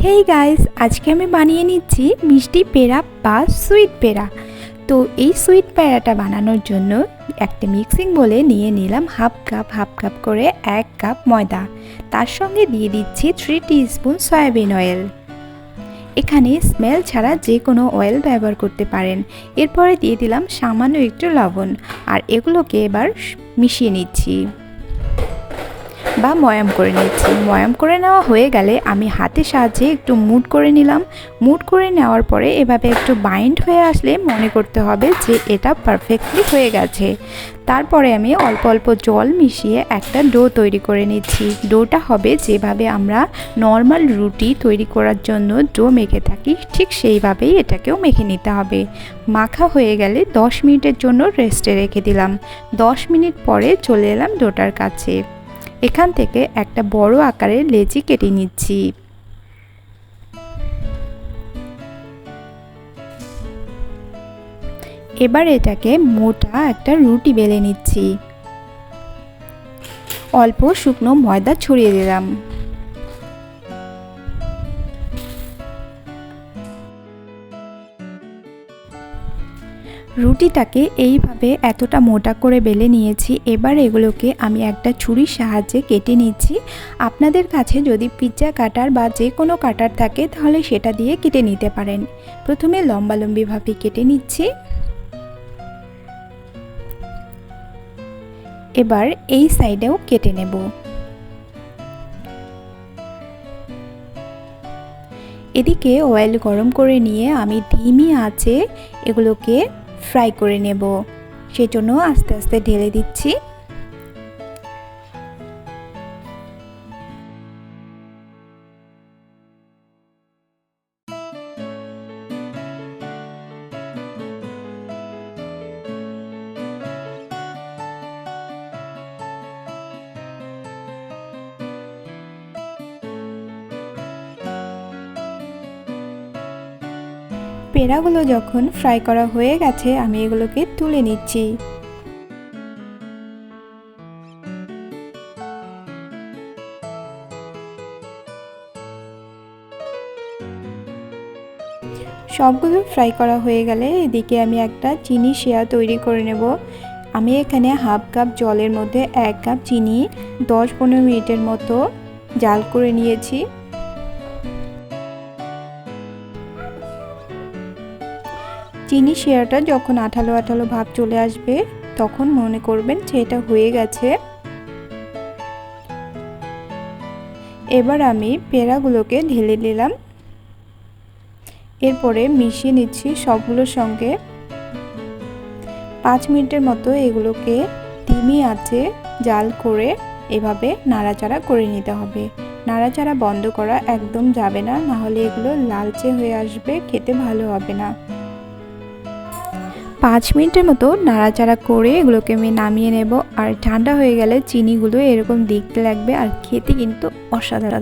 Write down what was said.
Hey guys, আজকে আমি বানিয়ে নিচ্ছি মিষ্টি পেড়া বা সুইট পেড়া। তো এই সুইট পেড়াটা বানানোর জন্য একটা মিক্সিং বলে নিয়ে নিলাম হাফ কাপ করে 1 কাপ ময়দা। তার সঙ্গে দিয়ে দিচ্ছি 3 টিস্পুন সয়াবিন অয়েল। এখানে স্মেল ছাড়া যে কোনো অয়েল ব্যবহার করতে পারেন। এরপরে দিয়ে দিলাম সামান্য একটু লবণ, আর এগুলোকে এবার মিশিয়ে নিচ্ছি বা ময়াম করে নিচ্ছি। ময়াম করে নেওয়া হয়ে গেলে আমি হাতের সাহায্যে একটু মুড করে নিলাম। মুড করে নেওয়ার পরে এভাবে একটু বাইন্ড হয়ে আসলে মনে করতে হবে যে এটা পারফেক্টলি হয়ে গেছে। তারপরে আমি অল্প অল্প জল মিশিয়ে একটা ডো তৈরি করে নিচ্ছি। ডোটা হবে যেভাবে আমরা নর্মাল রুটি তৈরি করার জন্য ডো মেখে থাকি, ঠিক সেইভাবেই এটাকেও মেখে নিতে হবে। মাখা হয়ে গেলে 10 মিনিটের জন্য রেস্টে রেখে দিলাম। 10 মিনিট পরে চলে এলাম ডোটার কাছে। এখান থেকে একটা বড় আকারের লেচি কেটে নিচ্ছি। এবার এটাকে মোটা একটা রুটি বেলে নিচ্ছি। অল্প শুকনো ময়দা ছড়িয়ে দিলাম। রুটিটাকে এইভাবে এতটা মোটা করে বেলে নিয়েছি। এবার এগুলোকে আমি একটা ছুরির সাহায্যে কেটে নিচ্ছি। আপনাদের কাছে যদি পিৎজা কাটার বা যে কোনো কাটার থাকে তাহলে সেটা দিয়ে কেটে নিতে পারেন। প্রথমে লম্বালম্বিভাবে কেটে নিচ্ছি। এবার এই সাইডেও কেটে নেব। এদিকে অয়েল গরম করে নিয়ে আমি ধিমি আঁচে এগুলোকে ফ্রাই করে নেব। সেজন্য আস্তে আস্তে ঢেলে দিচ্ছি। পেড়াগুলো যখন ফ্রাই করা হয়ে গেছে আমি এগুলোকে তুলে নিচ্ছি। সবগুলো ফ্রাই করা হয়ে গেলে এদিকে আমি একটা চিনি শিরা তৈরি করে নেব। আমি এখানে হাফ কাপ জলের মধ্যে 1 কাপ চিনি 10-15 মিনিটের মতো জাল করে নিয়েছি। চিনি শিরাটা যখন আঠালো আঠালো ভাব চলে আসবে তখন মনে করবেন যে এটা হয়ে গেছে। এবার আমি পেড়াগুলোকে ঢেলে দিলাম। এরপরে মিশিয়ে নিচ্ছি সবগুলোর সঙ্গে। 5 মিনিটের মতো এগুলোকে ধিমি আঁচে জাল করে এভাবে নাড়াচাড়া করে নিতে হবে। নাড়াচাড়া বন্ধ করা একদম যাবে না, নাহলে এগুলো লালচে হয়ে আসবে, খেতে ভালো হবে না। 5 মিনিটের মতো নাড়াচাড়া করে এগুলোকে আমি নামিয়ে নেব। আর ঠান্ডা হয়ে গেলে চিনিগুলো এরকম দেখতে লাগবে, আর খেতে কিন্তু অসাধারণ।